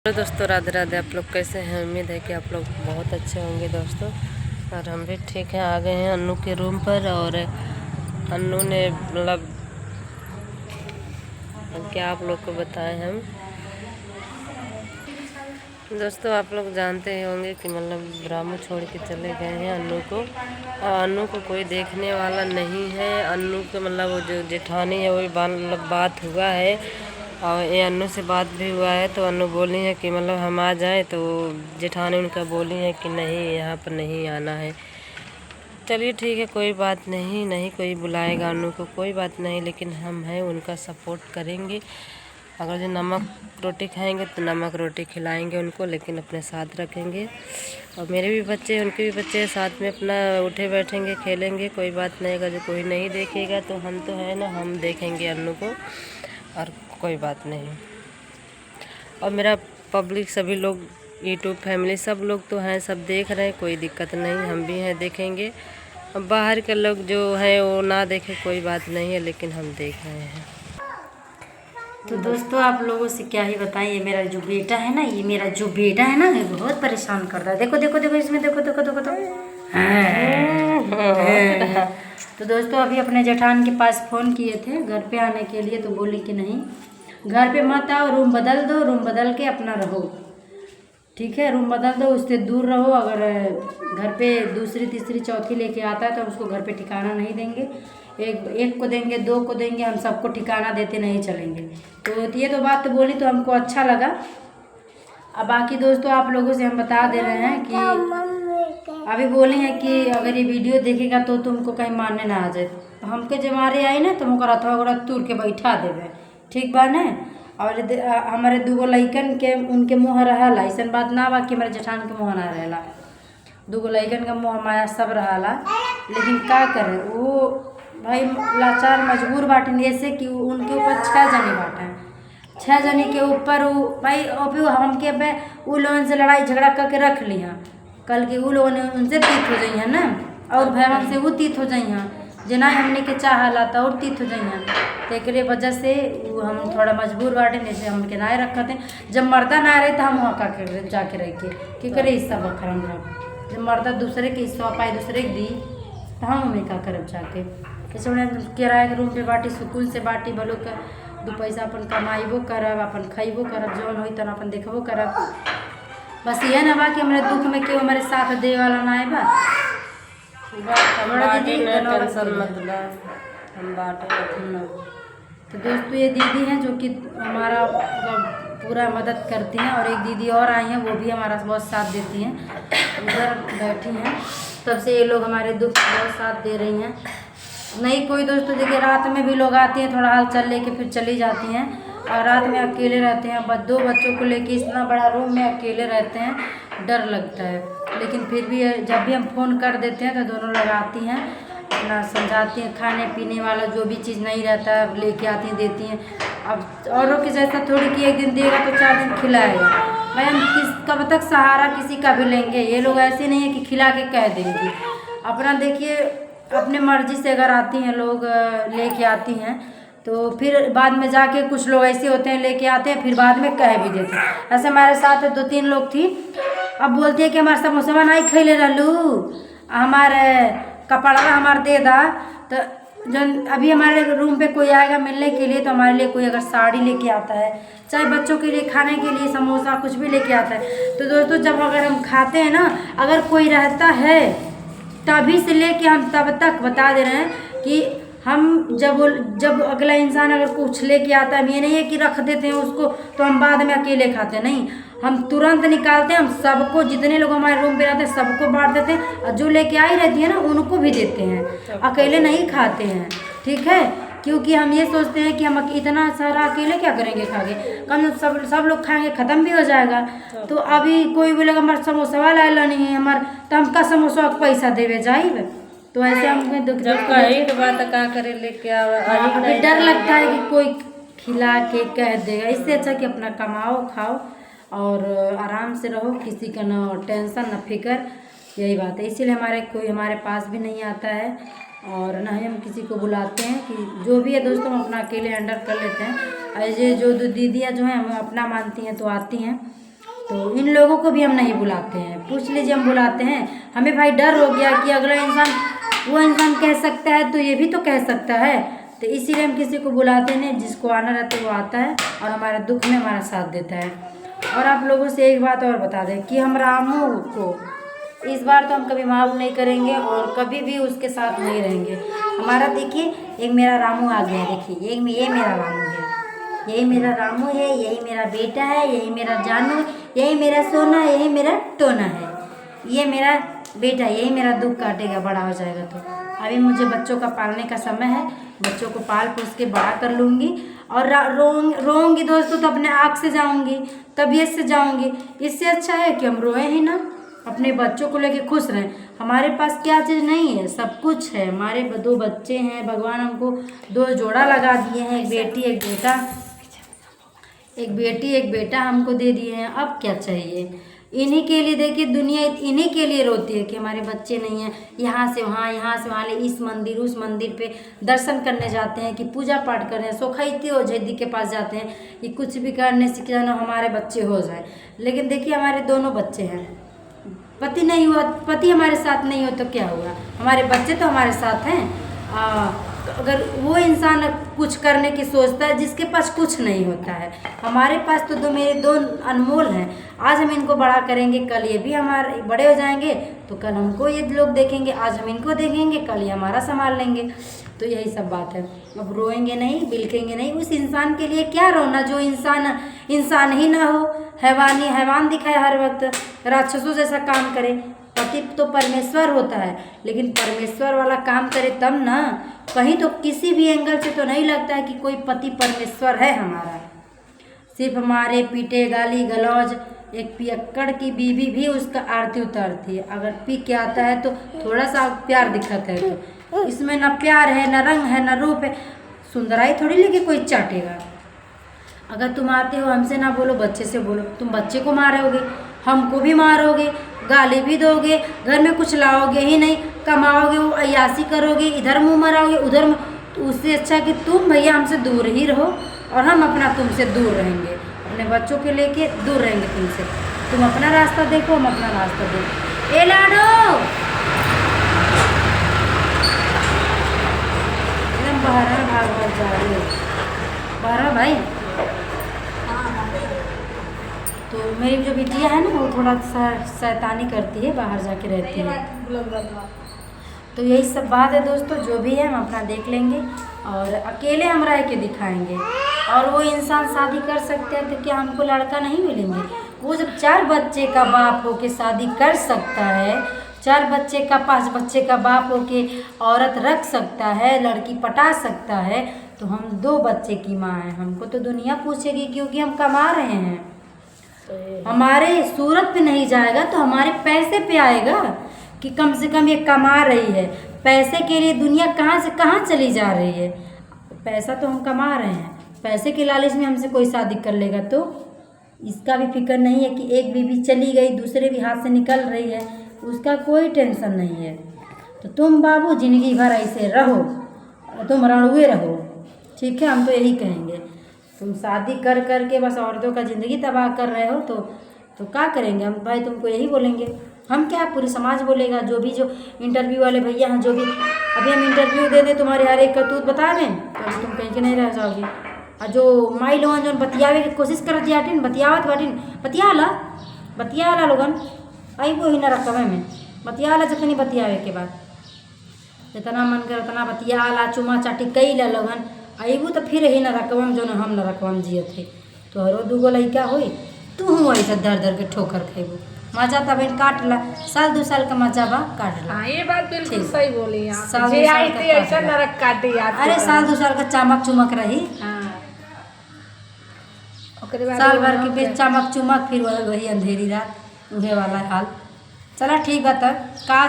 Hello दोस्तों, राधे राधे। आप लोग कैसे हैं? उम्मीद है कि आप लोग बहुत अच्छे होंगे दोस्तों। और हम भी ठीक हैं। आ गए हैं अन्नू के रूम पर। और अन्नू ने मतलब क्या आप लोग को बताएं हम दोस्तों। आप लोग जानते ही होंगे कि मतलब रामू छोड़ के चले गए हैं अन्नू को। और अन्नू को कोई देखने वाला नहीं है। अन्नू के मतलब वो जो जेठानी है वही मतलब बात हुआ है। और ये अन्नू से बात भी हुआ है। तो अन्नू बोली है कि मतलब हम आ जाएं। तो जेठानी उनका बोली है कि नहीं, यहाँ पर नहीं आना है। चलिए ठीक है, कोई बात नहीं। नहीं कोई बुलाएगा अन्नू को, कोई बात नहीं। लेकिन हम हैं, उनका सपोर्ट करेंगे। अगर जो नमक रोटी खाएंगे तो नमक रोटी खिलाएंगे उनको, लेकिन अपने साथ रखेंगे। और मेरे भी बच्चे, उनके भी बच्चे साथ में अपना उठे बैठेंगे, खेलेंगे, कोई बात नहीं। अगर जो कोई नहीं देखेगा तो हम तो है ना, हम देखेंगे अन्नू को। और कोई बात नहीं। और मेरा पब्लिक सभी लोग, यूट्यूब फैमिली सब लोग तो हैं, सब देख रहे हैं, कोई दिक्कत नहीं। हम भी हैं, देखेंगे। अब बाहर के लोग जो हैं वो ना देखें, कोई बात नहीं है, लेकिन हम देख रहे हैं। तो दोस्तों, आप लोगों से क्या ही बताएं, ये मेरा जो बेटा है ना, ये बहुत परेशान कर रहा है। देखो देखो देखो, इसमें देखो देखो देखो तो तो दोस्तों, अभी अपने जेठान के पास फ़ोन किए थे घर पे आने के लिए, तो बोली कि नहीं, घर पे मत आओ, रूम बदल दो, रूम बदल के अपना रहो। ठीक है, रूम बदल दो, उससे दूर रहो। अगर घर पे दूसरी तीसरी चौथी लेके आता है तो उसको घर पे ठिकाना नहीं देंगे। एक को देंगे, दो को देंगे, हम सबको ठिकाना देते नहीं चलेंगे। तो ये तो बात तो बोली, तो हमको अच्छा लगा। अब बाकी दोस्तों, आप लोगों से हम बता दे रहे हैं कि अभी बोली हैं कि अगर ये वीडियो देखेगा तो तुमको कहीं मारने ना आ जाए। तो हमके जब मारे आई ना तो मुझे रथवा गोड़ा तूर के बैठा देवे। ठीक बा ने। और हमारे दूगो लइकन के उनके मुँह रहला, ऐसा बात ना बा कि हमारे जेठान के मुँह ना रहला। दूगो लइकन का मुँह माया सब रहला। लेकिन क्या करें, वो भाई लाचार मजबूर बाटन, ऐसे कि उनके ऊपर 6 जने बाटे। 6 जने के ऊपर वो भाई अभी हमके पे वो लोगों से लड़ाई झगड़ा करके रख लिया। कल के वो लोगों ने उनसे तीत हो जाइए ना, और भाई हमसे वो तीत हो जाइए जना हमने के चाहला था, और तीत हो जाइए। तो एक वजह से हम थोड़ा मजबूर बाटे, जैसे हम के नाए रखते हैं। जब मर्दा ना रहे तो हम वहाँ का जाके रह के कि करे हिस्सा बखर हम लोग। जब मर्दा दूसरे के हिस्सा पाए दूसरे के दी तो हम हमें का करब जाके। जैसे उन्हें किराए के रूम पे बाटी, सुकून से बाटी, बोलो के 2 पैसा अपन कमाइबो करब, अपन खइबो करब, जौन होई तन अपन देखबो करब। बस ये ना बा कि हमारे दुख में केहू हमारे साथ दे वाला ना है। बा तो दोस्तों, ये दीदी हैं जो कि हमारा पूरा मदद करती हैं। और एक दीदी और आई हैं, वो भी हमारा बहुत साथ देती हैं, उधर बैठी हैं। तब से ये लोग हमारे दुख में बहुत साथ दे रही हैं। नहीं कोई दोस्तों, देखिए रात में भी लोग आती हैं, थोड़ा हाल चल लेके फिर चली जाती हैं। और रात में अकेले रहते हैं, 2 बच्चों को लेके इतना बड़ा रूम में अकेले रहते हैं, डर लगता है। लेकिन फिर भी जब भी हम फ़ोन कर देते हैं तो दोनों लोग आती हैं, अपना समझाती हैं। खाने पीने वाला जो भी चीज़ नहीं रहता है लेके आती हैं, देती हैं। अब औरों के जैसा थोड़ी कि एक दिन देगा तो 4 दिन खिलाएगा। भाई हम कब तक सहारा किसी का भी लेंगे। ये लोग ऐसे नहीं है कि खिला के कह देंगे। अपना देखिए, अपने मर्जी से अगर आती हैं लोग, लेके आती हैं, तो फिर बाद में जाके कुछ लोग ऐसे होते हैं, लेके आते हैं फिर बाद में कह भी देते हैं। ऐसे हमारे साथ 2-3 लोग थी। अब बोलती है कि हमारे समोसा नहीं खैले रहलू, हमारे कपड़ा हमारे दे दा। तो जब अभी हमारे रूम पे कोई आएगा मिलने के लिए, तो हमारे लिए कोई अगर साड़ी लेके आता है, चाहे बच्चों के लिए खाने के लिए समोसा कुछ भी लेके आता है, तो दोस्तों जब अगर हम खाते हैं ना, अगर कोई रहता है तभी से लेके हम तब तक बता दे रहे हैं कि हम जब अगला इंसान अगर कुछ लेके आता है, ये नहीं है कि रख देते हैं उसको तो हम बाद में अकेले खाते हैं। नहीं, हम तुरंत निकालते हैं, हम सबको, जितने लोग हमारे रूम पे रहते हैं सबको बांट देते हैं। और जो लेके आई रहती है ना उनको भी देते हैं, अकेले नहीं खाते हैं। ठीक है, क्योंकि हम ये सोचते हैं कि हम इतना सारा अकेले क्या करेंगे खा के, कम सब लोग खाएंगे, ख़त्म भी हो जाएगा। तो अभी कोई बोलेगा हमारा समोसा वाला नहीं है हमारा, तो हम का समोसा का पैसा देवे जाइए। तो ऐसे हम जब कहीं तो बात क्या करे लेके अभी डर लगता है कि कोई खिला के कह देगा। इससे अच्छा कि अपना कमाओ खाओ और आराम से रहो, किसी का ना टेंशन ना फिक्र। यही बात है, इसीलिए कोई हमारे पास भी नहीं आता है और ना ही हम किसी को बुलाते हैं। कि जो भी है दोस्तों, हम अपना अकेले हैंडल कर लेते हैं। ऐसे जो दीदियाँ जो हैं हमें अपना मानती हैं तो आती हैं, तो इन लोगों को भी हम नहीं बुलाते हैं। पूछ लीजिए, हम बुलाते हैं? हमें भाई डर हो गया कि अगला इंसान, वो इंसान कह सकता है तो ये भी तो कह सकता है, तो इसीलिए हम किसी को बुलाते नहीं। जिसको आना रहता है वो आता है और हमारे दुख में हमारा साथ देता है। और आप लोगों से एक बात और बता दें कि हम रामू को इस बार तो हम कभी माफ़ नहीं करेंगे और कभी भी उसके साथ नहीं रहेंगे। हमारा देखिए, एक मेरा रामू आ गया, देखिए ये मेरा रामू है, यही मेरा रामू है, यही मेरा बेटा है, यही मेरा जानू, यही मेरा सोना, यही मेरा टोना है, ये मेरा बेटा, यही मेरा दुख काटेगा बड़ा हो जाएगा। तो अभी मुझे बच्चों का पालने का समय है, बच्चों को पाल पोस के बड़ा कर लूँगी और रोऊंगी दोस्तों तो अपने आँख से जाऊँगी, तबीयत से जाऊँगी। इससे अच्छा है कि हम रोएं ही ना, अपने बच्चों को लेके खुश रहें। हमारे पास क्या चीज़ नहीं है, सब कुछ है। हमारे 2 बच्चे हैं, भगवान हमको 2 जोड़ा लगा दिए हैं, एक बेटी एक बेटा, एक बेटी एक बेटा हमको दे दिए हैं। अब क्या चाहिए? इन्हीं के लिए देखिए, दुनिया इन्हीं के लिए रोती है कि हमारे बच्चे नहीं हैं। यहाँ से वहाँ ले, इस मंदिर उस मंदिर पे दर्शन करने जाते हैं कि पूजा पाठ करने, सोखैती हो जैदी के पास जाते हैं कि कुछ भी करने से क्या ना हमारे बच्चे हो जाए। लेकिन देखिए, हमारे दोनों बच्चे हैं, पति नहीं हुआ, पति हमारे साथ नहीं हो तो क्या हुआ, हमारे बच्चे तो हमारे साथ हैं। अगर वो इंसान कुछ करने की सोचता है जिसके पास कुछ नहीं होता है, हमारे पास तो मेरे 2 अनमोल हैं। आज हम इनको बड़ा करेंगे, कल ये भी हमारे बड़े हो जाएंगे, तो कल हमको ये लोग देखेंगे। आज हम इनको देखेंगे, कल ये हमारा संभाल लेंगे। तो यही सब बात है। अब रोएंगे नहीं, बिलखेंगे नहीं। उस इंसान के लिए क्या रोना जो इंसान ही ना हो, हैवान दिखाए हर वक्त, राक्षसों जैसा काम करे। पति तो परमेश्वर होता है, लेकिन परमेश्वर वाला काम करे तब ना। कहीं तो किसी भी एंगल से तो नहीं लगता है कि कोई पति परमेश्वर है हमारा। सिर्फ हमारे पीटे गाली गलौज, एक पियक्कड़ की बीवी भी उसका आरती उतारती है। अगर पी के आता है तो थोड़ा सा प्यार दिखाता है, तो इसमें ना प्यार है, ना रंग है, ना रूप है। सुंदराई थोड़ी लेके कोई चाटेगा। अगर तुम आते हो हमसे ना बोलो, बच्चे से बोलो। तुम बच्चे को मारोगे, हमको भी मारोगे, गाली भी दोगे, घर में कुछ लाओगे ही नहीं, कमाओगे वो अय्यासी करोगे, इधर मुँह मराओगे उधर तो उससे अच्छा कि तुम भैया हमसे दूर ही रहो और हम अपना तुमसे दूर रहेंगे, अपने बच्चों के लेके दूर रहेंगे तुमसे। तुम अपना रास्ता देखो, हम अपना रास्ता देखो। ए लाडो, एकदम बाहर भाग जा रही हो, बाहर भाई। तो मेरी जो बिटिया है ना, वो थोड़ा सा शैतानी करती है, बाहर जाके रहती है। तो यही सब बात है दोस्तों, जो भी है हम अपना देख लेंगे और अकेले हम रह के दिखाएंगे। और वो इंसान शादी कर सकते हैं तो क्या हमको लड़का नहीं मिलेंगे? वो जब 4 बच्चे का बाप होके शादी कर सकता है, 4 बच्चे का 5 बच्चे का बाप होके औरत रख सकता है, लड़की पटा सकता है, तो हम 2 बच्चे की माँ हैं। हमको तो दुनिया पूछेगी, क्योंकि हम कमा रहे हैं। हमारे सूरत पे नहीं जाएगा तो हमारे पैसे पे आएगा कि कम से कम ये कमा रही है। पैसे के लिए दुनिया कहाँ से कहाँ चली जा रही है। पैसा तो हम कमा रहे हैं, पैसे के लालच में हमसे कोई शादी कर लेगा तो इसका भी फिक्र नहीं है कि एक बीवी चली गई, दूसरे भी हाथ से निकल रही है, उसका कोई टेंशन नहीं है। तो तुम बाबू ज़िंदगी भर ऐसे रहो, तुम रणुए रहो, ठीक है? हम तो यही कहेंगे। तुम शादी कर कर के बस औरतों का ज़िंदगी तबाह कर रहे हो, तो क्या करेंगे हम भाई? तुमको यही बोलेंगे। हम क्या, पूरी समाज बोलेगा। जो इंटरव्यू वाले भैया हैं, जो भी अभी हम इंटरव्यू दे दें, तुम्हारे हर एक करतूत बता दें, तो अभी तुम कहीं के नहीं रह जाओगे। और जो माई लोगन जो बतियावे की कोशिश करत जाटिन, बतियावत बाटिन, बतियाला लोगन आई वो ही न रकबे में बतियाला, जखनी बतियावे के बाद जितना मन कर उतना बतियाला, चुमा चाटी कई ला लोगन अबू तो फिर ही न रकबम जो न हम न रकबम जियत है। तो हरो 2 लड़का होई, तू हूँ ऐसा दर दर के ठोकर खेबू। मजा तब काट ला, साल 2 साल का मजा बा काट ला। ये बात बिल्कुल सही बोली आप। साल 2 जे साल आई का थी ऐसा काट ला। नरक काटी आप। अरे साल 2 साल का चमक चुमक रही, ओकरे बाद साल भर के बीच चमक चुमक, फिर वही अंधेरी रात, उहे वाला हाल। चला ठीक बा तब, का